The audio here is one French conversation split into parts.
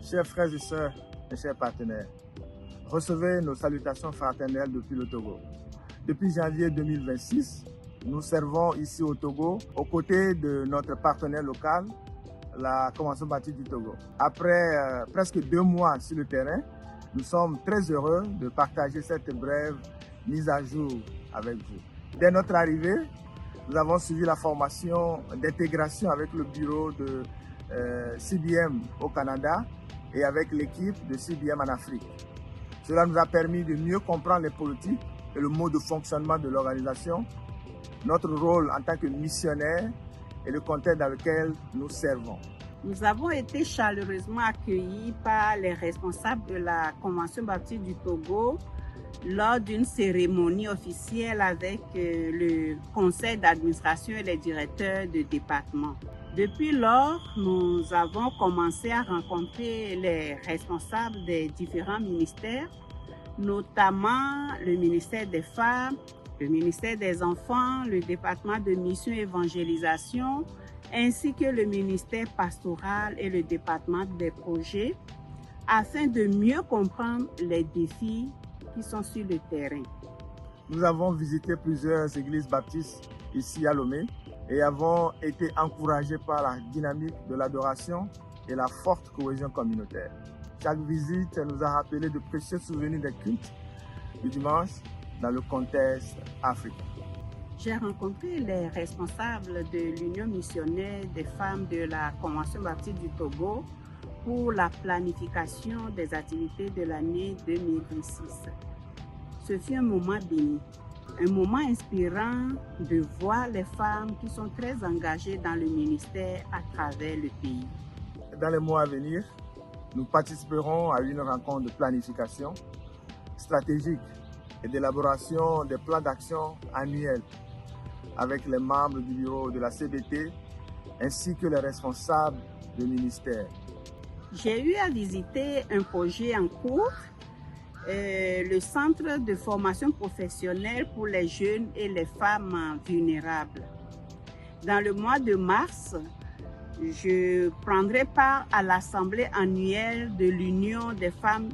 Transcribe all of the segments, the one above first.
Chers frères et sœurs et chers partenaires, recevez nos salutations fraternelles depuis le Togo. Depuis janvier 2026, nous servons ici au Togo aux côtés de notre partenaire local, la Convention baptiste du Togo. Après presque 2 mois sur le terrain, nous sommes très heureux de partager cette brève mise à jour avec vous. Dès notre arrivée, nous avons suivi la formation d'intégration avec le bureau de CBM au Canada et avec l'équipe de CBM en Afrique. Cela nous a permis de mieux comprendre les politiques et le mode de fonctionnement de l'organisation, notre rôle en tant que missionnaire et le contexte dans lequel nous servons. Nous avons été chaleureusement accueillis par les responsables de la Convention baptiste du Togo lors d'une cérémonie officielle avec le conseil d'administration et les directeurs de département. Depuis lors, nous avons commencé à rencontrer les responsables des différents ministères, notamment le ministère des Femmes, le ministère des Enfants, le département de mission et évangélisation, ainsi que le ministère pastoral et le département des projets, afin de mieux comprendre les défis qui sont sur le terrain. Nous avons visité plusieurs églises baptistes ici à Lomé et avons été encouragés par la dynamique de l'adoration et la forte cohésion communautaire. Chaque visite nous a rappelé de précieux souvenirs des cultes du dimanche dans le contexte africain. J'ai rencontré les responsables de l'Union missionnaire des femmes de la Convention baptiste du Togo pour la planification des activités de l'année 2026. Ce fut un moment béni, un moment inspirant de voir les femmes qui sont très engagées dans le ministère à travers le pays. Dans les mois à venir, nous participerons à une rencontre de planification stratégique et d'élaboration des plans d'action annuels avec les membres du bureau de la CBT ainsi que les responsables du ministère. J'ai eu à visiter un projet en cours, le centre de formation professionnelle pour les jeunes et les femmes vulnérables. Dans le mois de mars, je prendrai part à l'assemblée annuelle de l'Union des femmes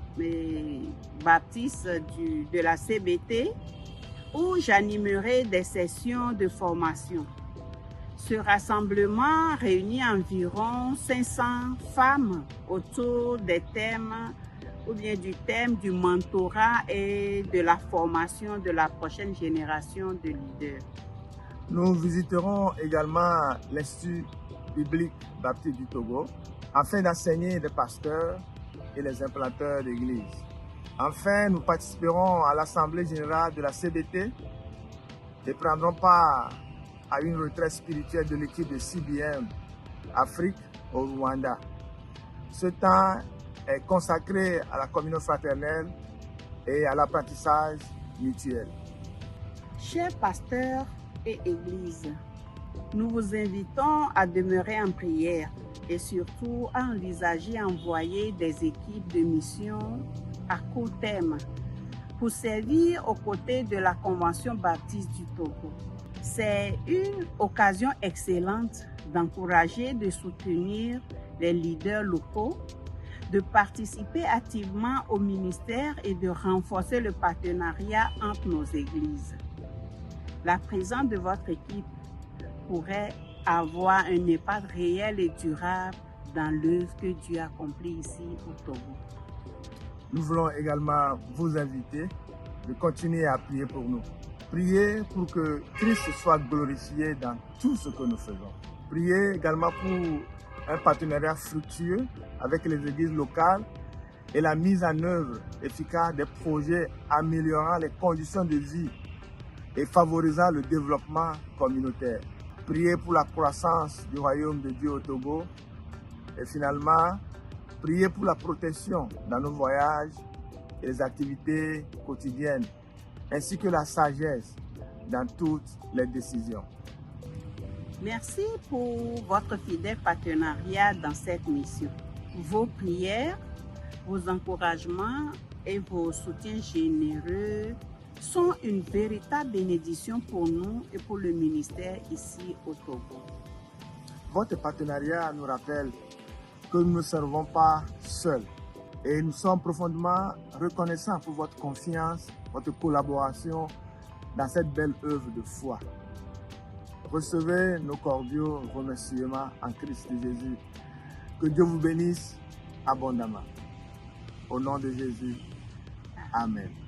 baptistes de la CBT où j'animerai des sessions de formation. Ce rassemblement réunit environ 500 femmes autour des thèmes ou bien du thème du mentorat et de la formation de la prochaine génération de leaders. Nous visiterons également l'Institut biblique baptiste du Togo afin d'enseigner des pasteurs et les implanteurs d'églises. Enfin, nous participerons à l'Assemblée générale de la CBT et prendrons part à une retraite spirituelle de l'équipe de CBM Afrique au Rwanda. Ce temps est consacré à la communion fraternelle et à l'apprentissage mutuel. Chers pasteurs et églises, nous vous invitons à demeurer en prière et surtout à envisager envoyer des équipes de mission à court terme pour servir aux côtés de la Convention baptiste du Togo. C'est une occasion excellente d'encourager, de soutenir les leaders locaux, de participer activement au ministère et de renforcer le partenariat entre nos églises. La présence de votre équipe pourrait avoir un impact réel et durable dans l'œuvre que Dieu accomplit ici au Togo. Nous voulons également vous inviter de continuer à prier pour nous. Priez pour que Christ soit glorifié dans tout ce que nous faisons. Priez également pour un partenariat fructueux avec les églises locales et la mise en œuvre efficace des projets améliorant les conditions de vie et favorisant le développement communautaire. Priez pour la croissance du royaume de Dieu au Togo et finalement, priez pour la protection dans nos voyages et les activités quotidiennes, ainsi que la sagesse dans toutes les décisions. Merci pour votre fidèle partenariat dans cette mission. Vos prières, vos encouragements et vos soutiens généreux sont une véritable bénédiction pour nous et pour le ministère ici au Togo. Votre partenariat nous rappelle que nous ne servons pas seuls. Et nous sommes profondément reconnaissants pour votre confiance, votre collaboration dans cette belle œuvre de foi. Recevez nos cordiaux remerciements en Christ Jésus. Que Dieu vous bénisse abondamment. Au nom de Jésus, Amen.